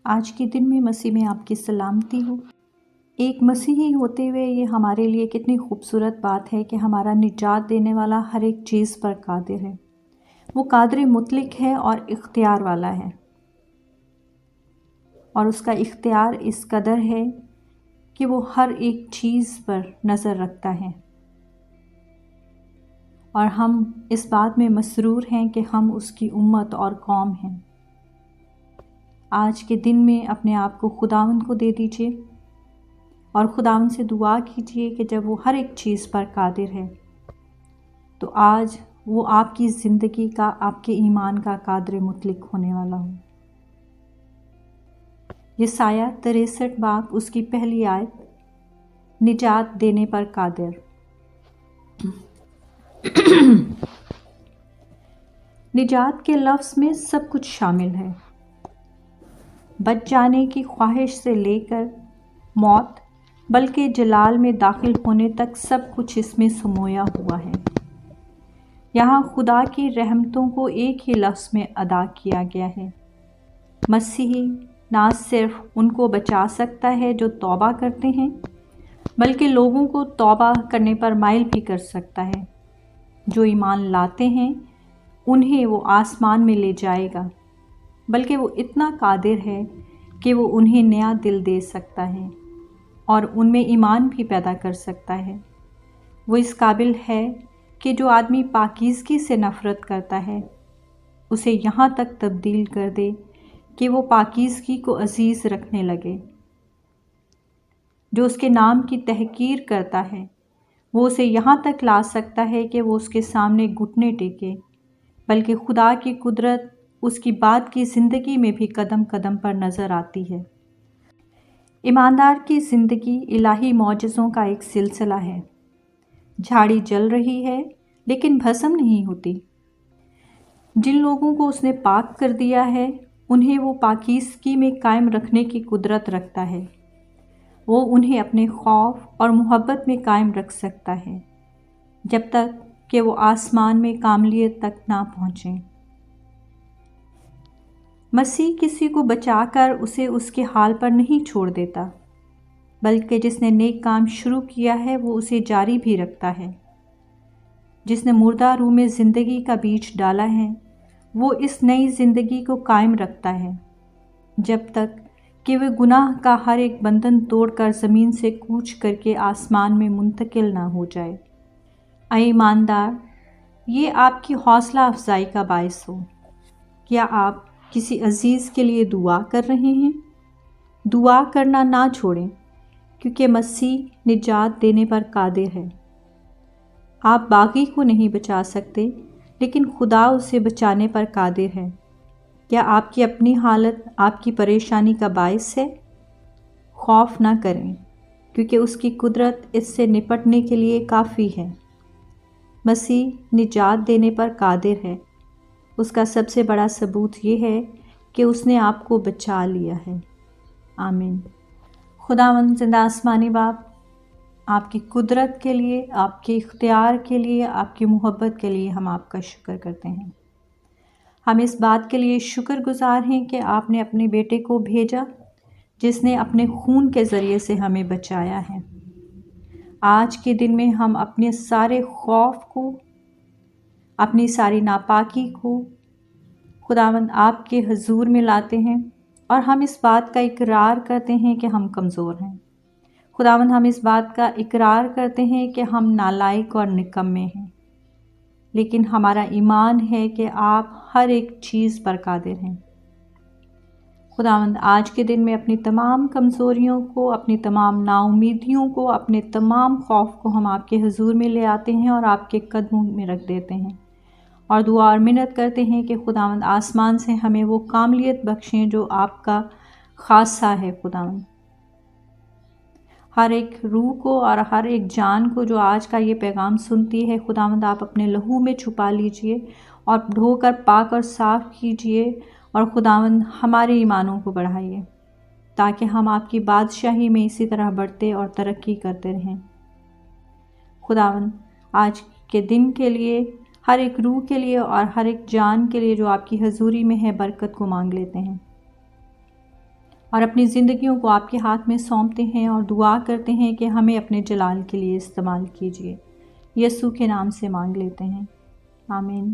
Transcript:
آج کے دن میں مسیح میں آپ کی سلامتی ہو۔ ایک مسیحی ہوتے ہوئے یہ ہمارے لیے کتنی خوبصورت بات ہے کہ ہمارا نجات دینے والا ہر ایک چیز پر قادر ہے۔ وہ قادر مطلق ہے اور اختیار والا ہے، اور اس کا اختیار اس قدر ہے کہ وہ ہر ایک چیز پر نظر رکھتا ہے، اور ہم اس بات میں مسرور ہیں کہ ہم اس کی امت اور قوم ہیں۔ آج کے دن میں اپنے آپ کو خداوند کو دے دیجئے اور خداوند سے دعا کیجئے کہ جب وہ ہر ایک چیز پر قادر ہے تو آج وہ آپ کی زندگی کا، آپ کے ایمان کا قادر مطلق ہونے والا ہو۔ یسایہ 63 باب اس کی پہلی آیت، نجات دینے پر قادر۔ نجات کے لفظ میں سب کچھ شامل ہے، بچ جانے کی خواہش سے لے کر موت، بلکہ جلال میں داخل ہونے تک سب کچھ اس میں سمویا ہوا ہے۔ یہاں خدا کی رحمتوں کو ایک ہی لفظ میں ادا کیا گیا ہے۔ مسیحی نہ صرف ان کو بچا سکتا ہے جو توبہ کرتے ہیں، بلکہ لوگوں کو توبہ کرنے پر مائل بھی کر سکتا ہے۔ جو ایمان لاتے ہیں انہیں وہ آسمان میں لے جائے گا، بلکہ وہ اتنا قادر ہے کہ وہ انہیں نیا دل دے سکتا ہے اور ان میں ایمان بھی پیدا کر سکتا ہے۔ وہ اس قابل ہے کہ جو آدمی پاکیزگی سے نفرت کرتا ہے اسے یہاں تک تبدیل کر دے کہ وہ پاکیزگی کو عزیز رکھنے لگے۔ جو اس کے نام کی تحقیر کرتا ہے وہ اسے یہاں تک لا سکتا ہے کہ وہ اس کے سامنے گھٹنے ٹیکے، بلکہ خدا کی قدرت اس کی بعد کی زندگی میں بھی قدم قدم پر نظر آتی ہے۔ ایماندار کی زندگی الہی معجزوں کا ایک سلسلہ ہے۔ جھاڑی جل رہی ہے لیکن بھسم نہیں ہوتی۔ جن لوگوں کو اس نے پاک کر دیا ہے انہیں وہ پاکیزگی میں قائم رکھنے کی قدرت رکھتا ہے۔ وہ انہیں اپنے خوف اور محبت میں قائم رکھ سکتا ہے جب تک کہ وہ آسمان میں کاملیت تک نہ پہنچیں۔ مسیح کسی کو بچا کر اسے اس کے حال پر نہیں چھوڑ دیتا، بلکہ جس نے نیک کام شروع کیا ہے وہ اسے جاری بھی رکھتا ہے۔ جس نے مردہ روح میں زندگی کا بیج ڈالا ہے وہ اس نئی زندگی کو قائم رکھتا ہے جب تک کہ وہ گناہ کا ہر ایک بندھن توڑ کر زمین سے کوچ کر کے آسمان میں منتقل نہ ہو جائے۔ اے ایماندار، یہ آپ کی حوصلہ افزائی کا باعث ہو۔ کیا آپ کسی عزیز کے لیے دعا کر رہے ہیں؟ دعا کرنا نہ چھوڑیں، کیونکہ مسیح نجات دینے پر قادر ہے۔ آپ باغی کو نہیں بچا سکتے، لیکن خدا اسے بچانے پر قادر ہے۔ کیا آپ کی اپنی حالت آپ کی پریشانی کا باعث ہے؟ خوف نہ کریں، کیونکہ اس کی قدرت اس سے نپٹنے کے لیے کافی ہے۔ مسیح نجات دینے پر قادر ہے۔ اس کا سب سے بڑا ثبوت یہ ہے کہ اس نے آپ کو بچا لیا ہے۔ آمین۔ خداوند زندہ آسمانی باپ، آپ کی قدرت کے لیے، آپ کے اختیار کے لیے، آپ کی محبت کے لیے ہم آپ کا شکر کرتے ہیں۔ ہم اس بات کے لیے شکر گزار ہیں کہ آپ نے اپنے بیٹے کو بھیجا جس نے اپنے خون کے ذریعے سے ہمیں بچایا ہے۔ آج کے دن میں ہم اپنے سارے خوف کو، اپنی ساری ناپاکی کو خداوند آپ کے حضور میں لاتے ہیں، اور ہم اس بات کا اقرار کرتے ہیں کہ ہم کمزور ہیں۔ خداوند ہم اس بات کا اقرار کرتے ہیں کہ ہم نالائق اور نکمے ہیں، لیکن ہمارا ایمان ہے کہ آپ ہر ایک چیز پر قادر ہیں۔ خداوند آج کے دن میں اپنی تمام کمزوریوں کو، اپنی تمام نا امیدیوں کو، اپنے تمام خوف کو ہم آپ کے حضور میں لے آتے ہیں اور آپ کے قدموں میں رکھ دیتے ہیں، اور دعا اور منت کرتے ہیں کہ خداوند آسمان سے ہمیں وہ کاملیت بخشیں جو آپ کا خاصہ ہے۔ خداوند ہر ایک روح کو اور ہر ایک جان کو جو آج کا یہ پیغام سنتی ہے، خداوند آپ اپنے لہو میں چھپا لیجئے اور دھو کر پاک اور صاف کیجئے، اور خداوند ہمارے ایمانوں کو بڑھائیے تاکہ ہم آپ کی بادشاہی میں اسی طرح بڑھتے اور ترقی کرتے رہیں۔ خداوند آج کے دن کے لیے، ہر ایک روح کے لیے اور ہر ایک جان کے لیے جو آپ کی حضوری میں ہے، برکت کو مانگ لیتے ہیں، اور اپنی زندگیوں کو آپ کے ہاتھ میں سونپتے ہیں اور دعا کرتے ہیں کہ ہمیں اپنے جلال کے لیے استعمال کیجیے۔ یسوع کے نام سے مانگ لیتے ہیں، آمین۔